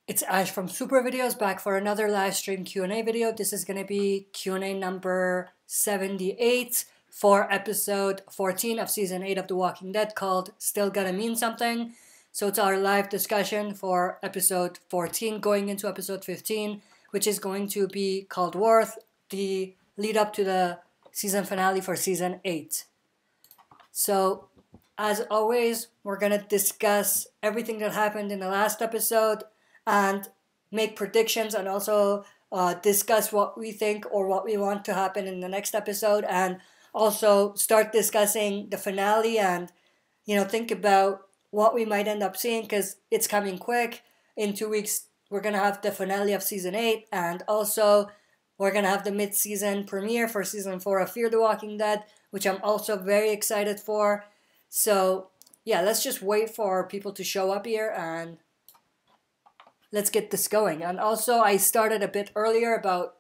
It's Ash from Super Videos back for another live stream Q&A video. This is going to be Q&A number 78 for episode 14 of season 8 of The Walking Dead called Still Gotta Mean Something. So it's our live discussion for episode 14 going into episode 15, which is going to be called Worth, the lead up to the season finale for season 8. So as always, we're going to discuss everything that happened in the last episode and make predictions and also discuss what we think or what we want to happen in the next episode, and also start discussing the finale and think about what we might end up seeing because it's coming quick. In 2 weeks we're going to have the finale of season 8, and also we're going to have the mid-season premiere for season 4 of Fear the Walking Dead, which I'm also very excited for. So yeah, let's just wait for people to show up here and let's get this going. And also, I started a bit earlier, about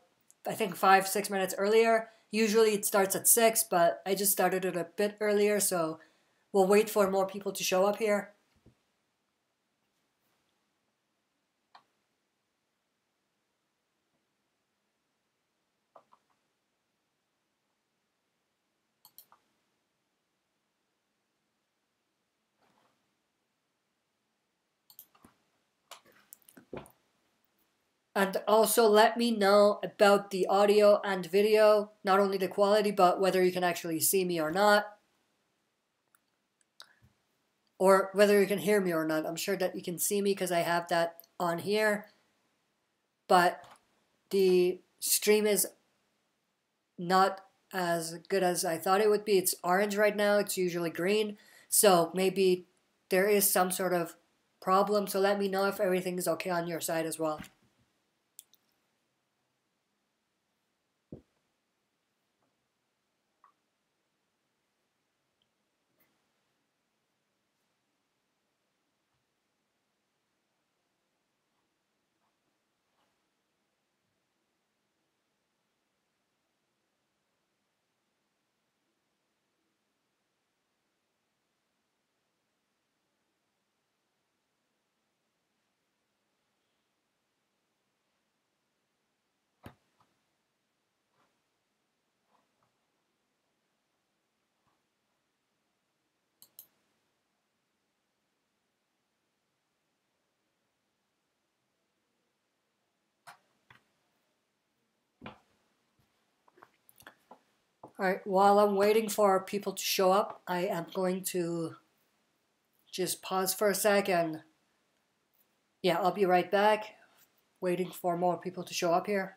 I think 5-6 minutes earlier. Usually it starts at 6, but I just started it a bit earlier, so we'll wait for more people to show up here. And also let me know about the audio and video, not only the quality, but whether you can actually see me or not. Or whether you can hear me or not. I'm sure that you can see me because I have that on here. But the stream is not as good as I thought it would be. It's orange right now. It's usually green. So maybe there is some sort of problem. So let me know if everything is okay on your side as well. Alright, while I'm waiting for people to show up, I am going to just pause for a second. Yeah, I'll be right back, waiting for more people to show up here.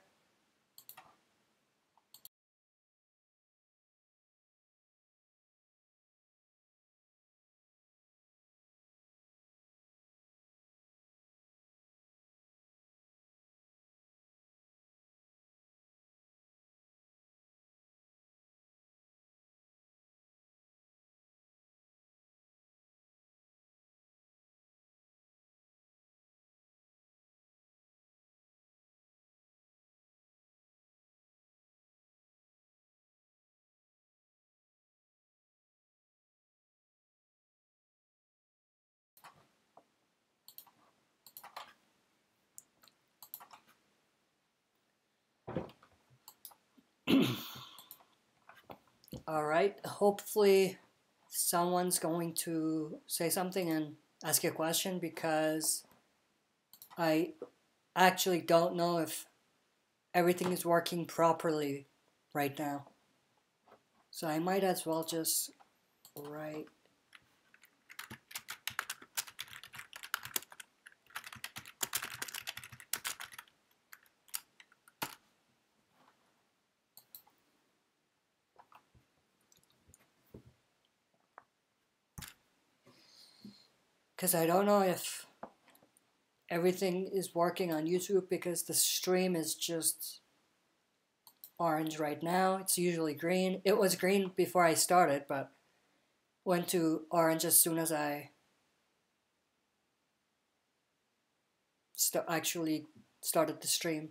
Alright, hopefully someone's going to say something and ask a question, because I actually don't know if everything is working properly right now. So I might as well just write. Because I don't know if everything is working on YouTube, because the stream is just orange right now. It's usually green. It was green before I started, but went to orange as soon as I actually started the stream.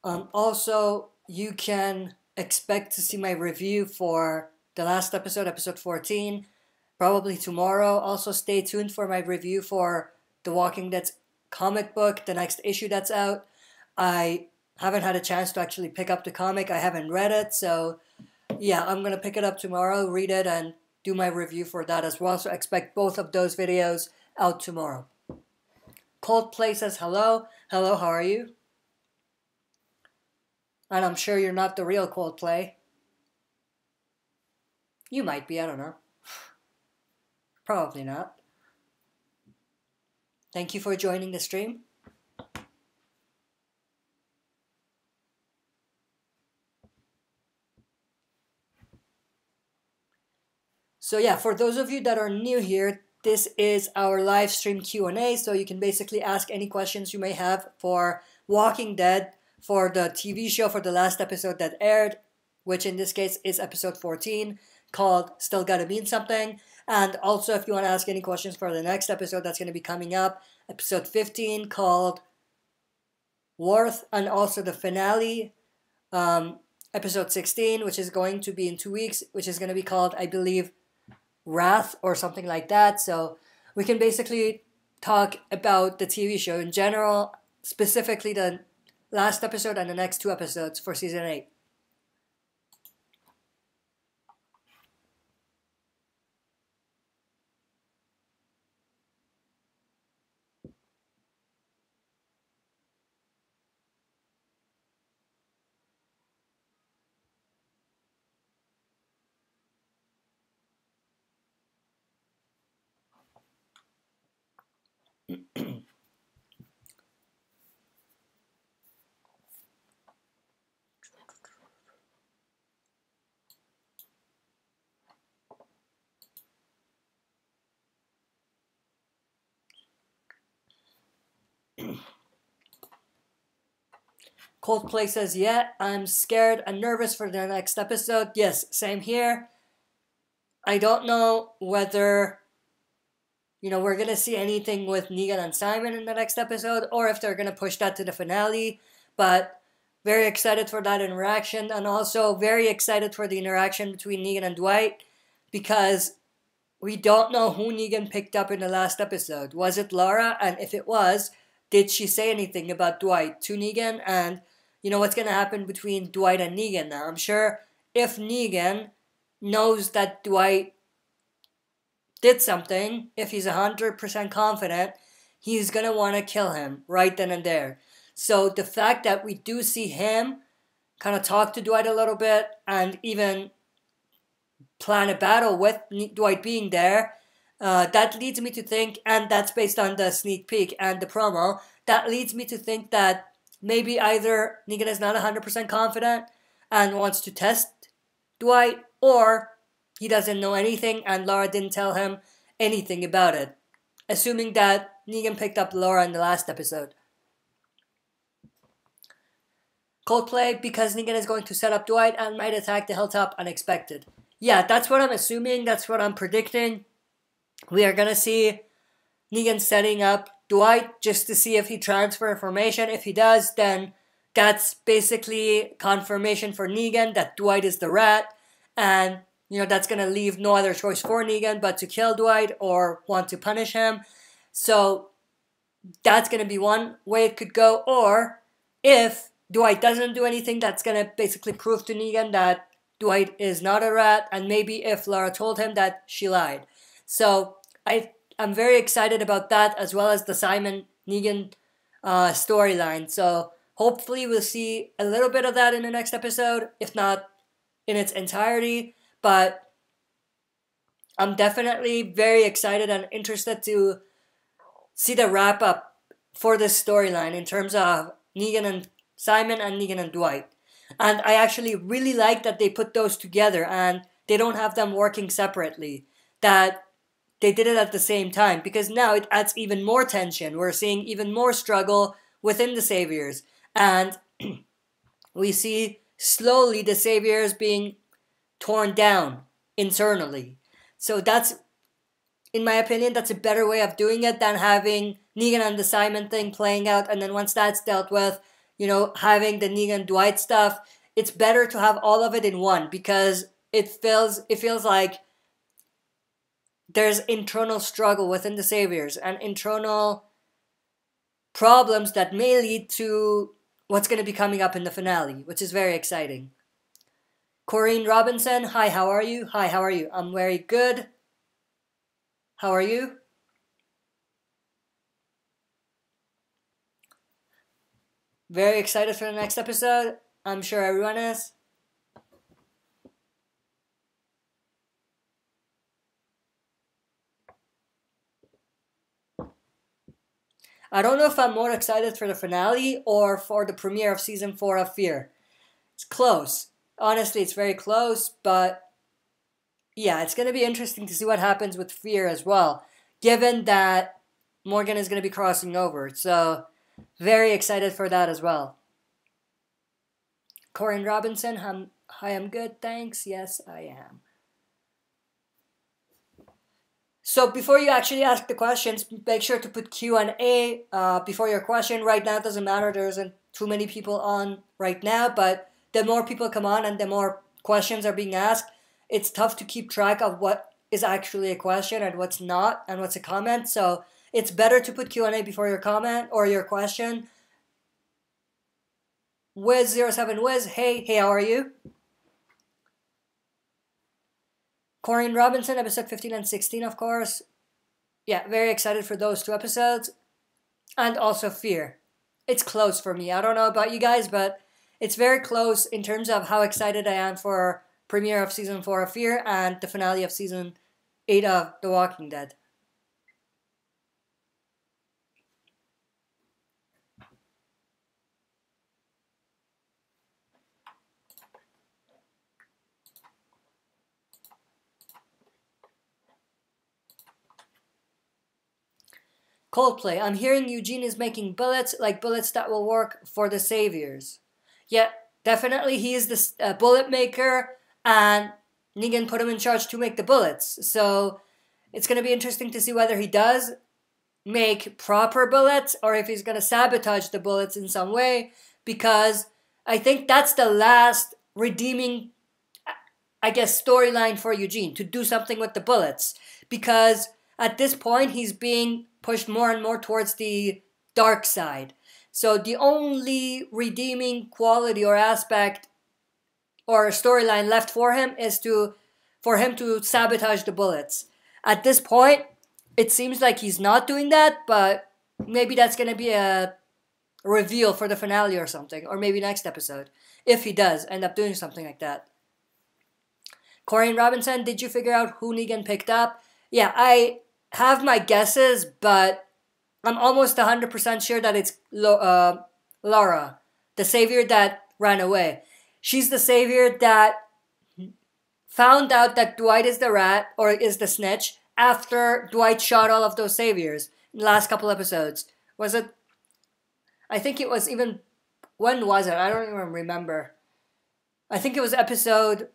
Also, you can expect to see my review for the last episode, episode 14, probably tomorrow. Also, stay tuned for my review for The Walking Dead's comic book, the next issue that's out. I haven't had a chance to actually pick up the comic. I haven't read it, so yeah, I'm going to pick it up tomorrow, read it, and do my review for that as well. So expect both of those videos out tomorrow. Coldplay says hello. Hello, how are you? And I'm sure you're not the real Coldplay. You might be, I don't know. Probably not. Thank you for joining the stream. So yeah, for those of you that are new here, this is our live stream Q&A, so you can basically ask any questions you may have for Walking Dead, for the TV show, for the last episode that aired, which in this case is episode 14, called Still Gotta Mean Something. And also if you want to ask any questions for the next episode that's going to be coming up, episode 15, called Worth, and also the finale, episode 16, which is going to be in 2 weeks, which is going to be called, I believe, Wrath or something like that. So we can basically talk about the TV show in general, specifically the last episode and the next 2 episodes for season 8. Coldplay says, yeah, I'm scared and nervous for the next episode. Yes, same here. I don't know whether, we're going to see anything with Negan and Simon in the next episode, or if they're going to push that to the finale. But very excited for that interaction, and also very excited for the interaction between Negan and Dwight, because we don't know who Negan picked up in the last episode. Was it Laura? And if it was, did she say anything about Dwight to Negan? And what's going to happen between Dwight and Negan now? I'm sure if Negan knows that Dwight did something, if he's 100% confident, he's going to want to kill him right then and there. So the fact that we do see him kind of talk to Dwight a little bit and even plan a battle with Dwight being there, that leads me to think, and that's based on the sneak peek and the promo, that leads me to think that maybe either Negan is not 100% confident and wants to test Dwight, or he doesn't know anything and Laura didn't tell him anything about it. Assuming that Negan picked up Laura in the last episode. Coldplay, because Negan is going to set up Dwight and might attack the hilltop unexpected. Yeah, that's what I'm assuming, that's what I'm predicting. We are going to see Negan setting up Dwight just to see if he transfers information. If he does, then that's basically confirmation for Negan that Dwight is the rat. And, that's going to leave no other choice for Negan but to kill Dwight or want to punish him. So that's going to be one way it could go. Or if Dwight doesn't do anything, that's going to basically prove to Negan that Dwight is not a rat. And maybe if Laura told him that, she lied. So I'm very excited about that, as well as the Simon Negan storyline. So hopefully we'll see a little bit of that in the next episode, if not in its entirety. But I'm definitely very excited and interested to see the wrap up for this storyline in terms of Negan and Simon and Negan and Dwight. And I actually really like that they put those together and they don't have them working separately. That they did it at the same time, because now it adds even more tension. We're seeing even more struggle within the Saviors. And we see slowly the Saviors being torn down internally. So that's, in my opinion, that's a better way of doing it than having Negan and the Simon thing playing out, and then once that's dealt with, you know, having the Negan Dwight stuff, it's better to have all of it in one, because it feels like there's internal struggle within the Saviors and internal problems that may lead to what's going to be coming up in the finale, which is very exciting. Corinne Robinson, hi, how are you? Hi, how are you? I'm very good. How are you? Very excited for the next episode. I'm sure everyone is. I don't know if I'm more excited for the finale or for the premiere of season 4 of Fear. It's close. Honestly, it's very close, but yeah, it's going to be interesting to see what happens with Fear as well, given that Morgan is going to be crossing over. So, very excited for that as well. Corinne Robinson, hi, I'm good, thanks. Yes, I am. So before you actually ask the questions, make sure to put Q&A before your question. Right now, it doesn't matter. There isn't too many people on right now, but the more people come on and the more questions are being asked, it's tough to keep track of what is actually a question and what's not and what's a comment. So it's better to put Q&A before your comment or your question. Wiz07Wiz, hey, how are you? Corinne Robinson, episode 15 and 16, of course. Yeah, very excited for those 2 episodes. And also Fear. It's close for me. I don't know about you guys, but it's very close in terms of how excited I am for premiere of season 4 of Fear and the finale of season 8 of The Walking Dead. Coldplay, I'm hearing Eugene is making bullets, like bullets that will work for the Saviors. Yeah, definitely he is the bullet maker, and Negan put him in charge to make the bullets. So it's going to be interesting to see whether he does make proper bullets or if he's going to sabotage the bullets in some way, because I think that's the last redeeming, I guess, storyline for Eugene, to do something with the bullets, because at this point he's being pushed more and more towards the dark side. So the only redeeming quality or aspect or storyline left for him is for him to sabotage the bullets. At this point, it seems like he's not doing that, but maybe that's going to be a reveal for the finale or something, or maybe next episode, if he does end up doing something like that. Corinne Robinson, did you figure out who Negan picked up? Yeah, I have my guesses, but I'm almost 100% sure that it's Laura, the Savior that ran away. She's the Savior that found out that Dwight is the rat, or is the snitch, after Dwight shot all of those Saviors in the last couple episodes. Was it? I think it was even... When was it? I don't even remember. I think it was episode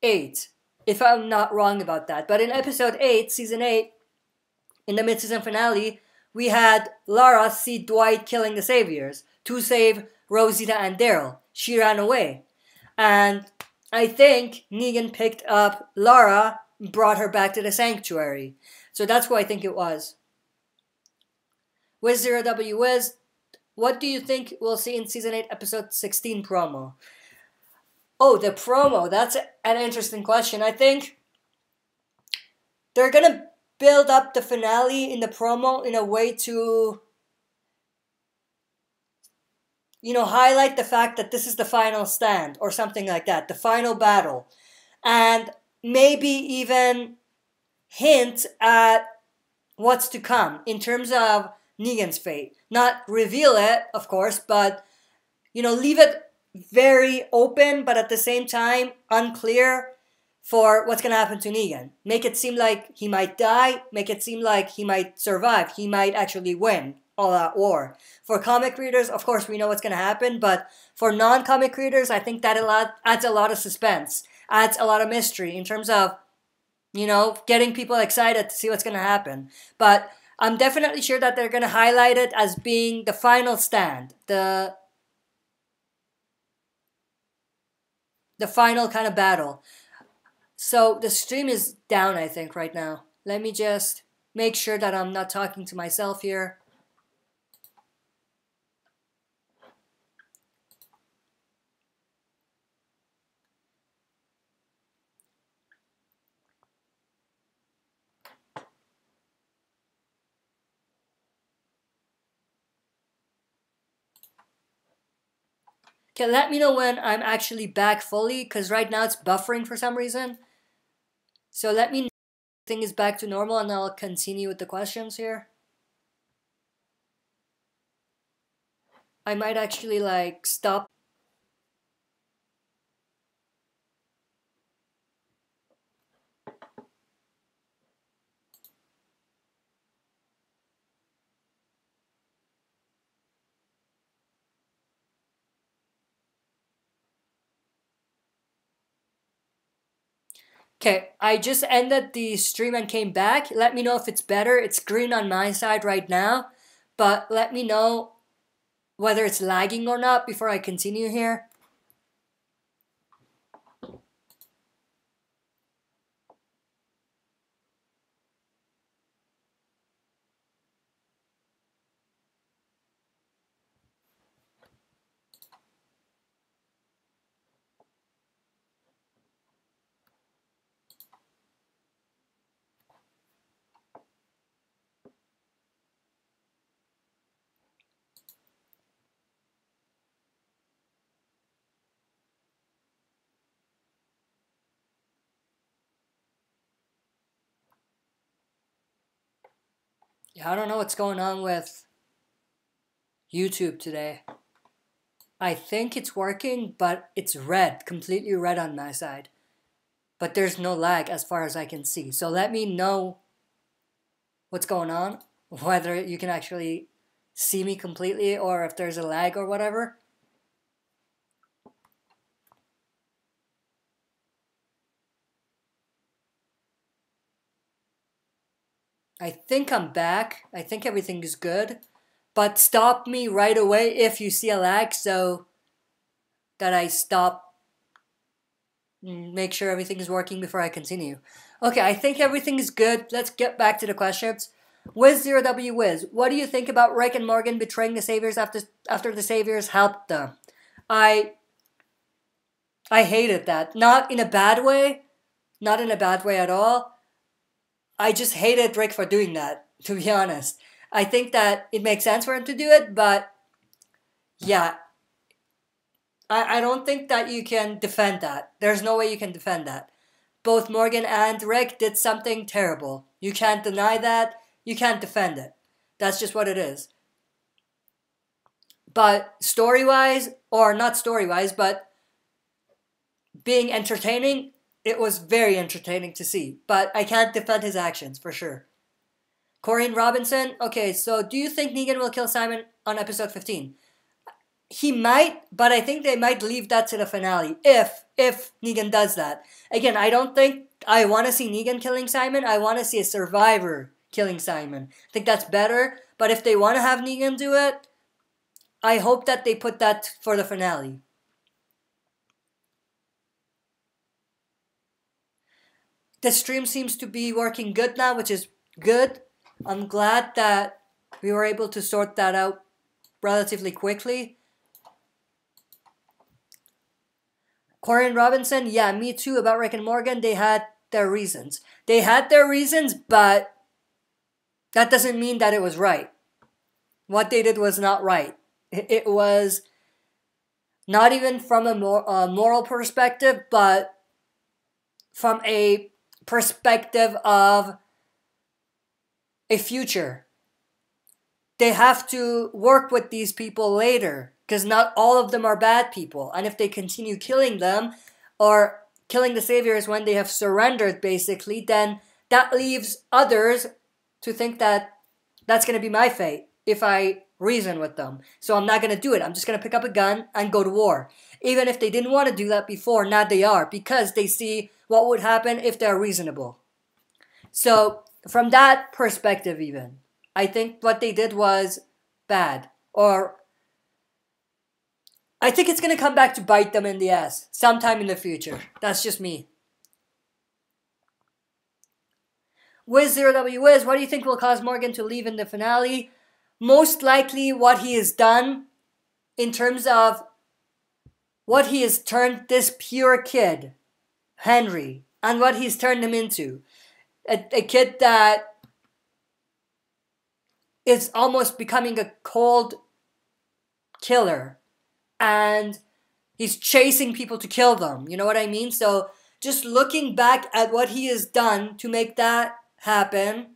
8, if I'm not wrong about that. But in episode 8, season 8, in the mid-season finale, we had Lara see Dwight killing the Saviors to save Rosita and Daryl. She ran away. And I think Negan picked up Lara, brought her back to the sanctuary. So that's who I think it was. Wiz0W what do you think we'll see in season 8, episode 16 promo? Oh, the promo. That's an interesting question. I think they're going to build up the finale in the promo in a way to, you know, highlight the fact that this is the final stand or something like that, the final battle. And maybe even hint at what's to come in terms of Negan's fate. Not reveal it, of course, but, you know, leave it very open, but at the same time unclear for what's going to happen to Negan. Make it seem like he might die, make it seem like he might survive, he might actually win all that war. For comic readers, of course, we know what's going to happen, but for non-comic readers, I think that adds a lot of suspense, adds a lot of mystery in terms of, you know, getting people excited to see what's going to happen. But I'm definitely sure that they're going to highlight it as being the final stand. The final kind of battle. So the stream is down, I think, right now. Let me just make sure that I'm not talking to myself here. Okay, let me know when I'm actually back fully, because right now it's buffering for some reason. So let me know if everything is back to normal, and I'll continue with the questions here. I might actually like stop. Okay, I just ended the stream and came back. Let me know if it's better. It's green on my side right now, but let me know whether it's lagging or not before I continue here. Yeah, I don't know what's going on with YouTube today. I think it's working, but it's red, completely red on my side. But there's no lag as far as I can see. So let me know what's going on, whether you can actually see me completely or if there's a lag or whatever. I think I'm back. I think everything is good. But stop me right away if you see a lag so that I stop, make sure everything is working before I continue. Okay, I think everything is good. Let's get back to the questions. Wiz0W Wiz, what do you think about Rick and Morgan betraying the Saviors after the Saviors helped them? I hated that. Not in a bad way. Not in a bad way at all. I just hated Rick for doing that, to be honest. I think that it makes sense for him to do it, but yeah. I don't think that you can defend that. There's no way you can defend that. Both Morgan and Rick did something terrible. You can't deny that. You can't defend it. That's just what it is. But story-wise, or not story-wise, but being entertaining, it was very entertaining to see. But I can't defend his actions, for sure. Corrine Robinson, okay, so do you think Negan will kill Simon on episode 15? He might, but I think they might leave that to the finale, if Negan does that. Again, I don't think I want to see Negan killing Simon. I want to see a survivor killing Simon. I think that's better, but if they want to have Negan do it, I hope that they put that for the finale. The stream seems to be working good now, which is good. I'm glad that we were able to sort that out relatively quickly. Corrine Robinson, yeah, me too, about Rick and Morgan. They had their reasons. They had their reasons, but that doesn't mean that it was right. What they did was not right. It was not even from a moral perspective, but from a perspective of a future. They have to work with these people later, because not all of them are bad people. And if they continue killing them, or killing the Saviors when they have surrendered, basically, then that leaves others to think that that's going to be my fate if I reason with them. So I'm not going to do it. I'm just going to pick up a gun and go to war. Even if they didn't want to do that before, now they are, because they see what would happen if they're reasonable. So from that perspective even, I think what they did was bad. Or I think it's going to come back to bite them in the ass sometime in the future. That's just me. Wiz0W what do you think will cause Morgan to leave in the finale? Most likely what he has done in terms of what he has turned this pure kid, Henry, and what he's turned him into. A kid that is almost becoming a cold killer. And he's chasing people to kill them. You know what I mean? So just looking back at what he has done to make that happen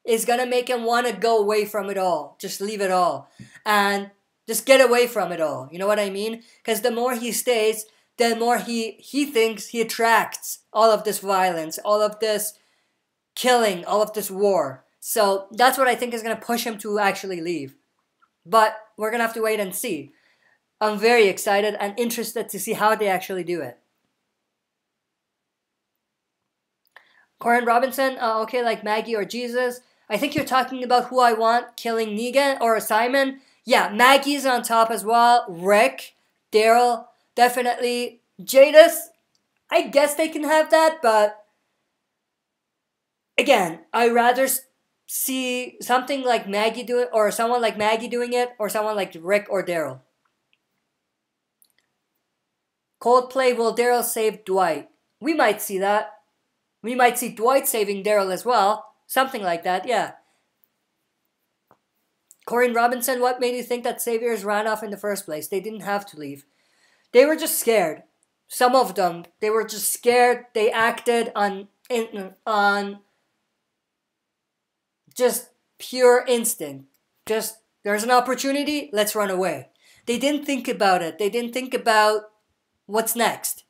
is going to make him want to go away from it all. Just leave it all. And just get away from it all. You know what I mean? Because the more he stays, the more he thinks he attracts all of this violence, all of this killing, all of this war. So that's what I think is going to push him to actually leave. But we're going to have to wait and see. I'm very excited and interested to see how they actually do it. Corin Robinson, okay, like Maggie or Jesus. I think you're talking about who I want killing Negan or Simon. Yeah, Maggie's on top as well. Rick, Daryl, definitely. Jadis, I guess they can have that, but again, I'd rather see something like Maggie do it, or someone like Maggie doing it, or someone like Rick or Daryl. Coldplay, will Daryl save Dwight? We might see that. We might see Dwight saving Daryl as well. Something like that, yeah. Corinne Robinson, what made you think that Saviors ran off in the first place? They didn't have to leave. They were just scared. Some of them, they were just scared. They acted on just pure instinct. Just, there's an opportunity, let's run away. They didn't think about it. They didn't think about what's next.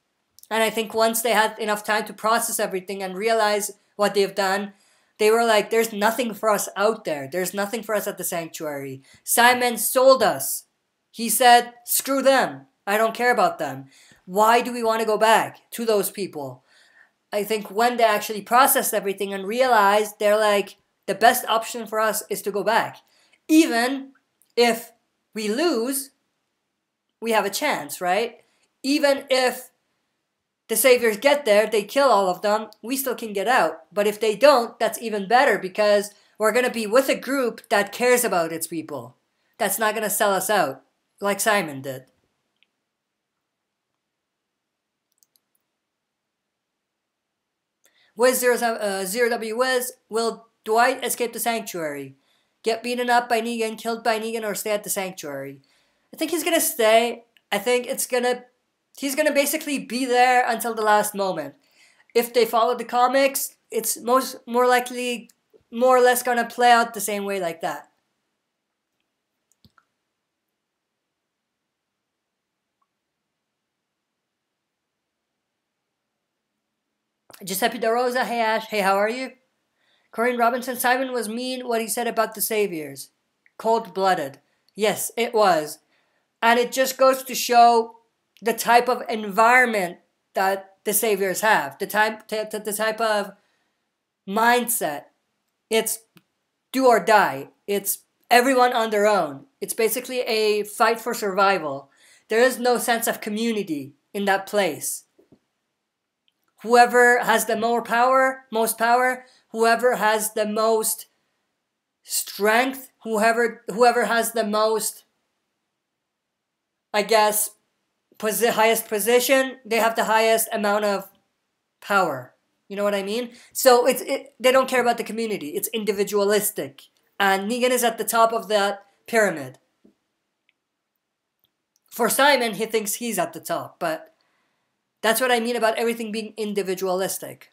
And I think once they had enough time to process everything and realize what they've done, they were like, there's nothing for us out there. There's nothing for us at the sanctuary. Simon sold us. He said, screw them. I don't care about them. Why do we want to go back to those people? I think when they actually processed everything and realized, they're like, the best option for us is to go back. Even if we lose, we have a chance, right? Even if the Saviors get there, they kill all of them, we still can get out. But if they don't, that's even better because we're going to be with a group that cares about its people. That's not going to sell us out like Simon did. Wiz0W Wiz, will Dwight escape the sanctuary? Get beaten up by Negan, killed by Negan, or stay at the sanctuary? I think he's going to stay. I think he's going to basically be there until the last moment. If they follow the comics, it's more likely, more or less going to play out the same way like that. Giuseppe Da Rosa, hey Ash, hey, how are you? Corinne Robinson, Simon was mean what he said about the Saviors. Cold-blooded. Yes, it was. And it just goes to show the type of environment that the Saviors have. The type of mindset. It's do or die. It's everyone on their own. It's basically a fight for survival. There is no sense of community in that place. Whoever has the most power, whoever has the most strength, whoever has the most, I guess, highest position, they have the highest amount of power. You know what I mean? So they don't care about the community. It's individualistic. And Negan is at the top of that pyramid. For Simon, he thinks he's at the top, but that's what I mean about everything being individualistic.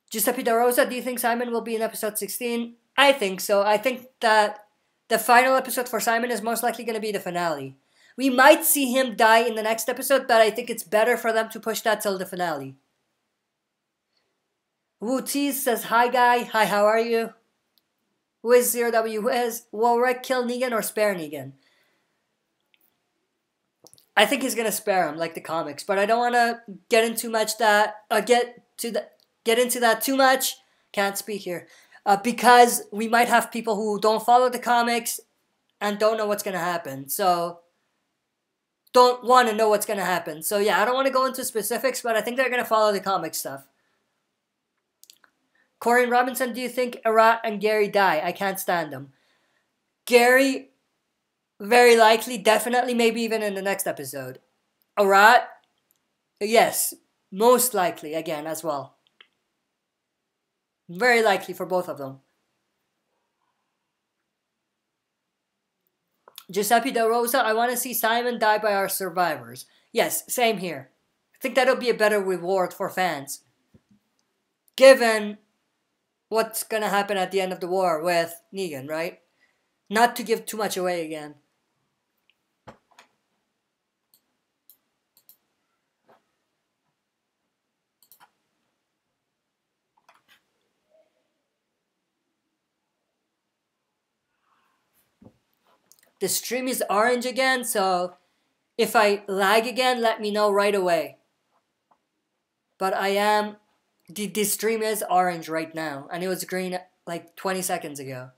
Giuseppe Da Rosa, do you think Simon will be in episode 16? I think so. I think that the final episode for Simon is most likely going to be the finale. We might see him die in the next episode, but I think it's better for them to push that till the finale. Wu Tease says, hi guy, hi, how are you? Wiz0W Wiz, will Rick kill Negan or spare Negan? I think he's gonna spare him, like the comics, but I don't want to get into that too much. Can't speak here. because we might have people who don't follow the comics and don't know what's going to happen. So, don't want to know what's going to happen. So, yeah, I don't want to go into specifics, but I think they're going to follow the comic stuff. Corey and Robinson, do you think Arat and Gary die? I can't stand them. Gary, very likely, definitely, maybe even in the next episode. Arat, yes, most likely, again, as well. Very likely for both of them. Giuseppe De Rosa, I want to see Simon die by our survivors. Yes, same here. I think that'll be a better reward for fans. Given what's going to happen at the end of the war with Negan, right? Not to give too much away again. The stream is orange again, so if I lag again, let me know right away. But I am... The stream is orange right now, and it was green like 20 seconds ago.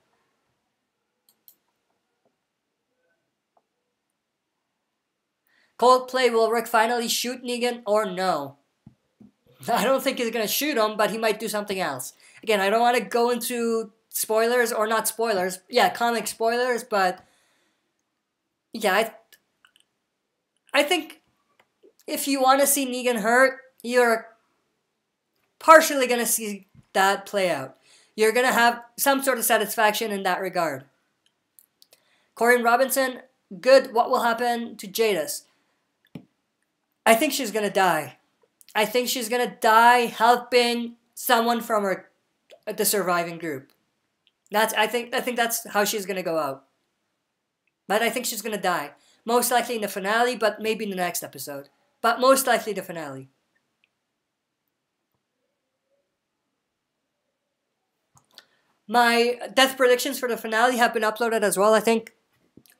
Coldplay, will Rick finally shoot Negan or no? I don't think he's going to shoot him, but he might do something else. Again, I don't want to go into spoilers, or not spoilers. Yeah, comic spoilers, but... Yeah, I think if you want to see Negan hurt, you're partially going to see that play out. You're going to have some sort of satisfaction in that regard. Corey Robinson, good. What will happen to Jadis? I think she's going to die. I think she's going to die helping someone from the surviving group. I think that's how she's going to go out. But I think she's going to die. Most likely in the finale, but maybe in the next episode. But most likely the finale. My death predictions for the finale have been uploaded as well. I think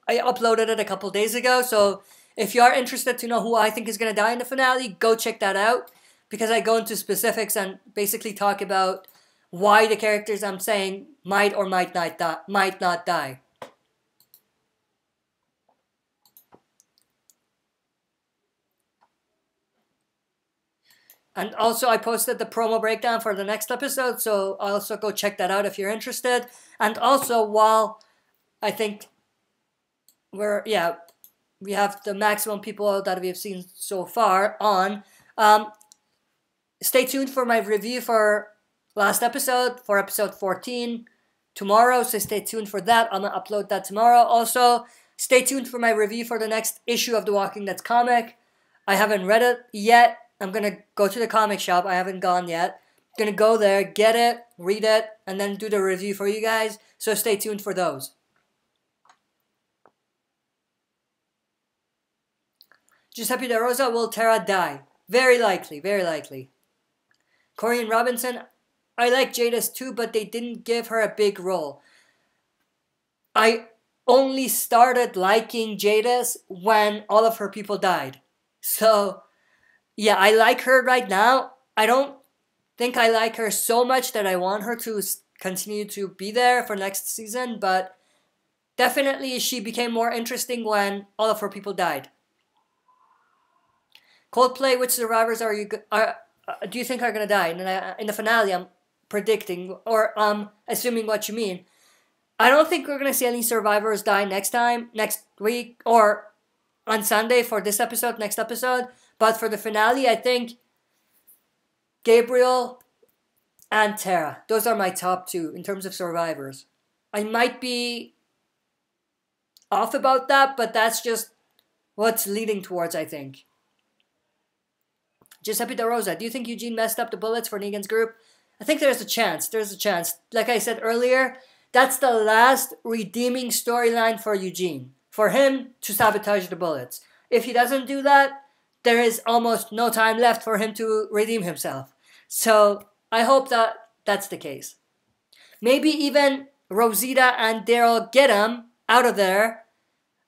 I uploaded it a couple days ago. So if you are interested to know who I think is going to die in the finale, go check that out. Because I go into specifics and basically talk about why the characters I'm saying might or might not die. And also, I posted the promo breakdown for the next episode, so also go check that out if you're interested. And also, while I think we have the maximum people that we've seen so far on, stay tuned for my review for last episode, for episode 14 tomorrow, so stay tuned for that. I'm going to upload that tomorrow. Also, stay tuned for my review for the next issue of The Walking Dead comic. I haven't read it yet. I'm going to go to the comic shop. I haven't gone yet. I'm going to go there, get it, read it, and then do the review for you guys. So stay tuned for those. Giuseppe De Rosa, will Tara die? Very likely, very likely. Corey and Robinson, I like Jadis too, but they didn't give her a big role. I only started liking Jadis when all of her people died. So... yeah, I like her right now. I don't think I like her so much that I want her to continue to be there for next season, but definitely she became more interesting when all of her people died. Coldplay, which survivors do you think are going to die? In the finale, I'm predicting, or assuming what you mean. I don't think we're going to see any survivors die next week, or on Sunday for this episode, next episode. But for the finale, I think Gabriel and Tara. Those are my top two in terms of survivors. I might be off about that, but that's just what's leading towards, I think. Giuseppe De Rosa, do you think Eugene messed up the bullets for Negan's group? I think there's a chance. There's a chance. Like I said earlier, that's the last redeeming storyline for Eugene. For him to sabotage the bullets. If he doesn't do that, there is almost no time left for him to redeem himself. So I hope that that's the case. Maybe even Rosita and Daryl get him out of there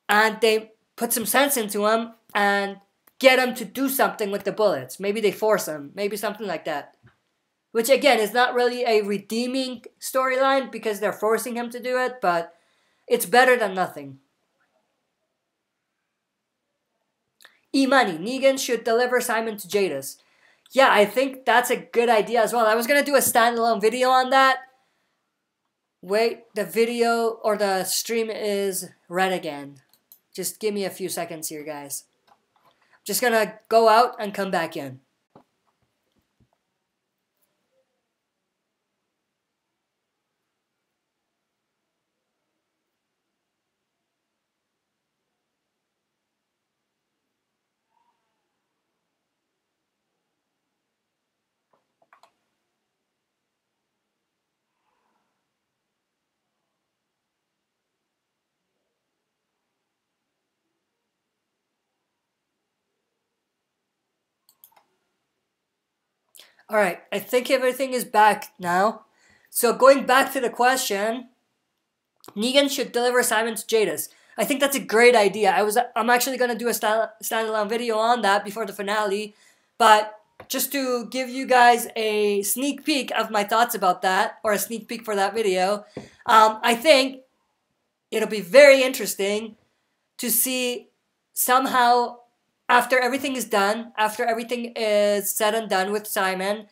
and they put some sense into him and get him to do something with the bullets. Maybe they force him. Maybe something like that. which again is not really a redeeming storyline because they're forcing him to do it, but it's better than nothing. E-Money, Negan should deliver Simon to Jadis. Yeah, I think that's a good idea as well. I was going to do a standalone video on that. Wait, the video or the stream is red again. Just give me a few seconds here, guys. Just going to go out and come back in. Alright, I think everything is back now. So going back to the question, Negan should deliver Simon to Jadis. I think that's a great idea. I'm actually going to do a standalone video on that before the finale. But just to give you guys a sneak peek of my thoughts about that, or a sneak peek for that video, I think it'll be very interesting to see somehow, after everything is done, after everything is said and done with Simon,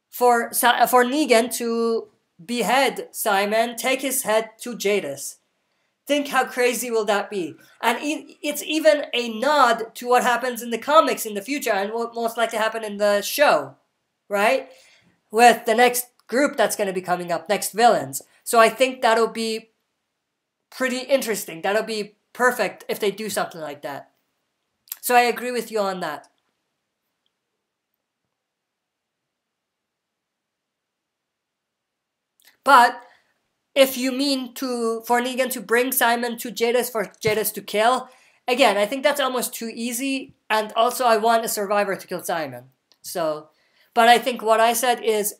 for Negan to behead Simon, take his head to Jadis. Think how crazy will that be? And it's even a nod to what happens in the comics in the future and what most likely happen in the show, right? With the next group that's going to be coming up, next villains. So I think that'll be pretty interesting. That'll be perfect if they do something like that. So I agree with you on that. But if you mean for Negan to bring Simon to Jadis for Jadis to kill, again, I think that's almost too easy. And also, I want a survivor to kill Simon. So, but I think what I said is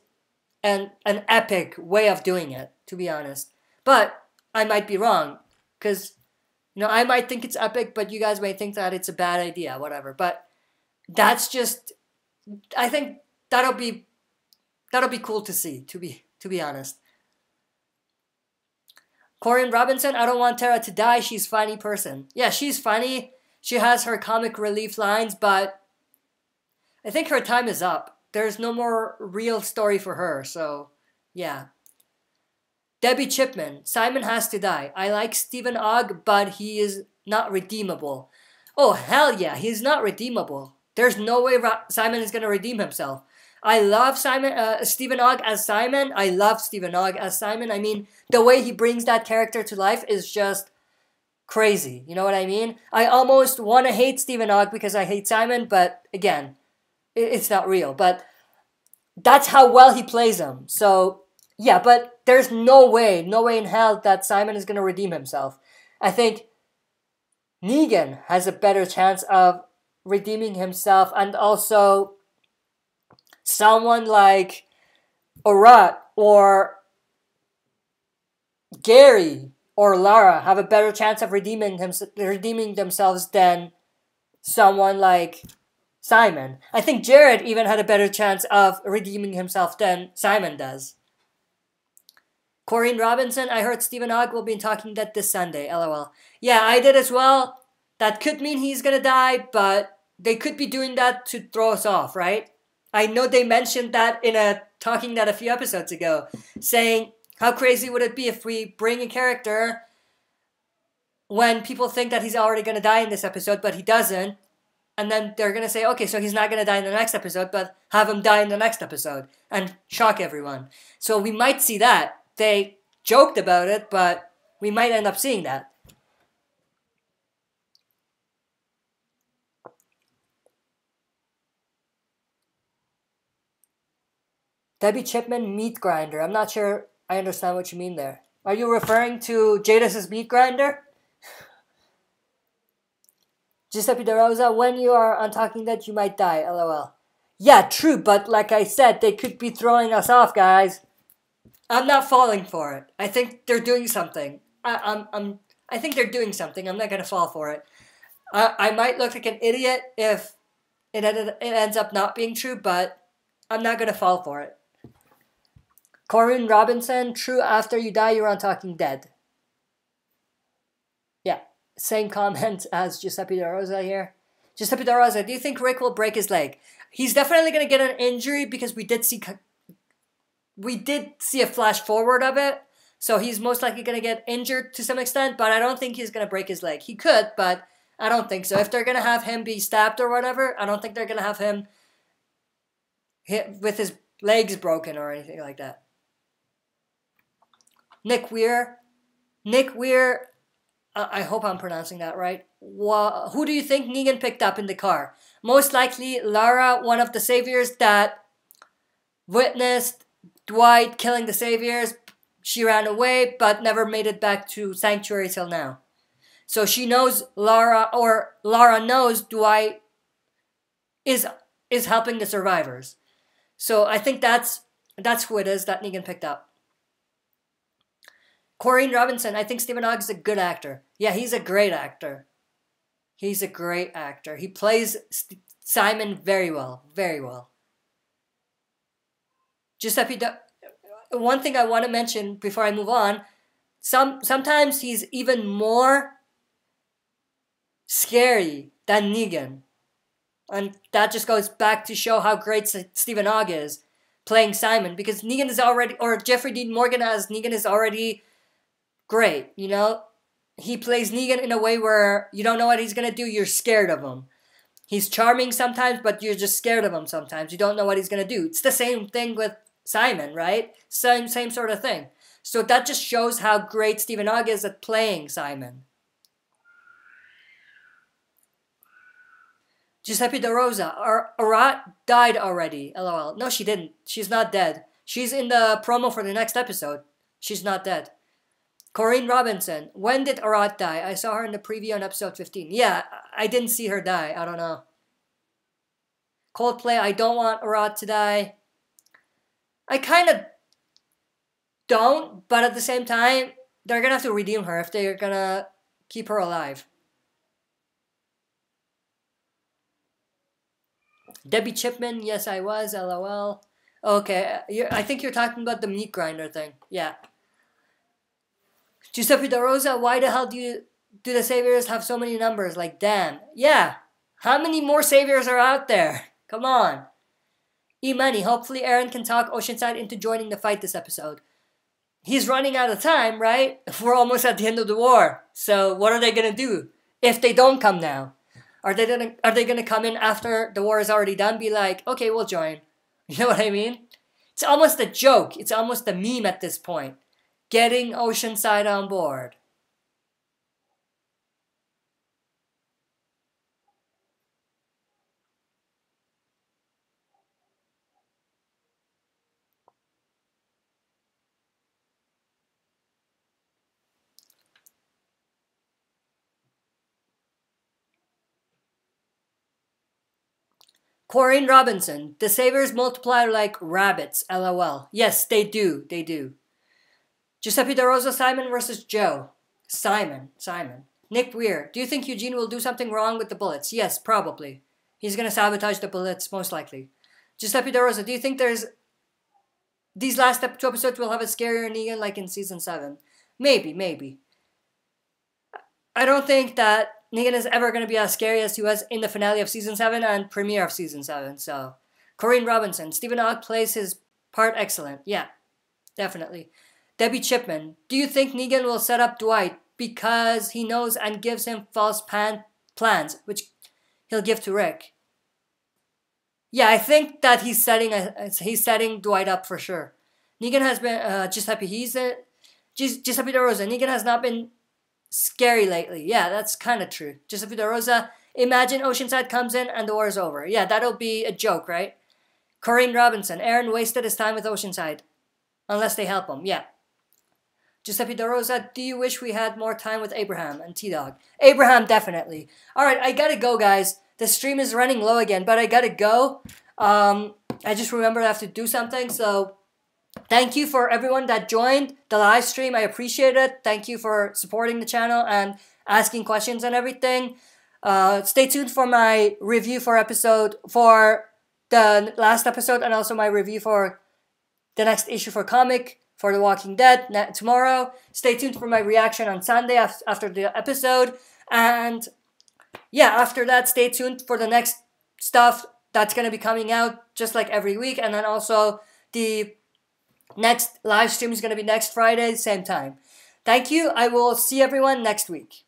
an epic way of doing it, to be honest. But I might be wrong, because I might think it's epic, but you guys might think that it's a bad idea, whatever. But that's just, I think that'll be cool to see, to be honest. Corinne Robinson, I don't want Tara to die. She's a funny person. Yeah, she's funny. She has her comic relief lines, but I think her time is up. There's no more real story for her, so yeah. Debbie Chipman, Simon has to die. I like Stephen Ogg, but he is not redeemable. Oh, hell yeah, he's not redeemable. There's no way Simon is going to redeem himself. I love Stephen Ogg as Simon. I love Stephen Ogg as Simon. I mean, the way he brings that character to life is just crazy. You know what I mean? I almost want to hate Stephen Ogg because I hate Simon, but again, it's not real. But that's how well he plays him. So, yeah, but there's no way in hell that Simon is going to redeem himself. I think Negan has a better chance of redeeming himself, and also someone like Orat or Gary or Lara have a better chance of redeeming themselves than someone like Simon. I think Jared even had a better chance of redeeming himself than Simon does. Corinne Robinson, I heard Stephen Ogg will be Talking Dead this Sunday, lol. Yeah, I did as well. That could mean he's gonna die, but they could be doing that to throw us off, right? I know they mentioned that in a Talking Dead a few episodes ago, saying, how crazy would it be if we bring a character when people think that he's already going to die in this episode, but he doesn't, and then they're going to say, okay, so he's not going to die in the next episode, but have him die in the next episode, and shock everyone. So we might see that. They joked about it, but we might end up seeing that. Debbie Chipman, meat grinder. I'm not sure I understand what you mean there. Are you referring to Jadis' meat grinder? Giuseppe De Rosa, when you are on Talking Dead, you might die, lol. Yeah, true, but like I said, they could be throwing us off, guys. I'm not falling for it. I think they're doing something. I think they're doing something. I'm not going to fall for it. I might look like an idiot if it ends up not being true, but I'm not going to fall for it. Corinne Robinson, true, after you die, you're on Talking Dead. Yeah, same comment as Giuseppe De Rosa here. Giuseppe De Rosa, do you think Rick will break his leg? He's definitely going to get an injury because we did see a flash forward of it. So he's most likely going to get injured to some extent, but I don't think he's going to break his leg. He could, but I don't think so. If they're going to have him be stabbed or whatever, I don't think they're going to have him hit with his legs broken or anything like that. Nick Weir, I hope I'm pronouncing that right. Who do you think Negan picked up in the car? Most likely Lara, one of the saviors that witnessed Dwight killing the saviors. She ran away but never made it back to Sanctuary till now. So she knows Lara, or Lara knows Dwight is helping the survivors. So I think that's who it is that Negan picked up. Corinne Robinson, I think Stephen Ogg is a good actor. Yeah, he's a great actor. He's a great actor. He plays Simon very well. Very well. Giuseppe, one thing I want to mention before I move on, sometimes he's even more scary than Negan. And that just goes back to show how great Stephen Ogg is playing Simon. Because Negan is already, or Jeffrey Dean Morgan as Negan is already great, you know? He plays Negan in a way where you don't know what he's going to do. You're scared of him. He's charming sometimes, but you're just scared of him sometimes. You don't know what he's going to do. It's the same thing with Simon, right? Same sort of thing. So that just shows how great Stephen Ogg is at playing Simon. Giuseppe De Rosa, Arat died already. LOL. No, she didn't. She's not dead. She's in the promo for the next episode. She's not dead. Corinne Robinson, when did Arat die? I saw her in the preview on episode 15. Yeah, I didn't see her die. I don't know. Coldplay, I don't want Arat to die. I kind of don't, but at the same time, they're going to have to redeem her if they're going to keep her alive. Debbie Chipman, yes I was, LOL. Okay, I think you're talking about the meat grinder thing. Yeah. Giuseppe De Rosa, why the hell do the saviors have so many numbers? Like, damn. Yeah. How many more saviors are out there? Come on. E-Money, hopefully Aaron can talk Oceanside into joining the fight this episode. He's running out of time, right? We're almost at the end of the war. So what are they going to do if they don't come now? Are they gonna come in after the war is already done? Be like, okay, we'll join. You know what I mean? It's almost a joke. It's almost a meme at this point. Getting Oceanside on board. Corinne Robinson, the saviors multiply like rabbits, LOL. Yes, they do. They do. Giuseppe De Rosa, Simon versus Joe. Simon. Nick Weir, do you think Eugene will do something wrong with the bullets? Yes, probably. He's going to sabotage the bullets, most likely. Giuseppe De Rosa, do you think these last 2 episodes will have a scarier Negan like in season 7? Maybe. I don't think that Negan is ever going to be as scary as he was in the finale of season 7 and premiere of season 7. So, Corinne Robinson, Stephen Ogg plays his part excellent. Yeah, definitely. Debbie Chipman, do you think Negan will set up Dwight because he knows and gives him false plans, which he'll give to Rick? Yeah, I think that he's setting Dwight up for sure. Negan has been Giuseppe De Rosa. Negan has not been scary lately. Yeah, that's kind of true. Giuseppe De Rosa, imagine Oceanside comes in and the war is over. Yeah, that'll be a joke, right? Corinne Robinson, Aaron wasted his time with Oceanside. Unless they help him, yeah. Giuseppe De Rosa, do you wish we had more time with Abraham and T-Dog? Abraham, definitely. Alright, I gotta go, guys. The stream is running low again, but I gotta go. I just remembered I have to do something, so thank you for everyone that joined the live stream. I appreciate it. Thank you for supporting the channel and asking questions and everything. Stay tuned for my review for the last episode and also my review for the next issue for comic for The Walking Dead tomorrow. Stay tuned for my reaction on Sunday after the episode. And yeah, after that, stay tuned for the next stuff that's going to be coming out just like every week. And then also the next live stream is going to be next Friday, same time. Thank you. I will see everyone next week.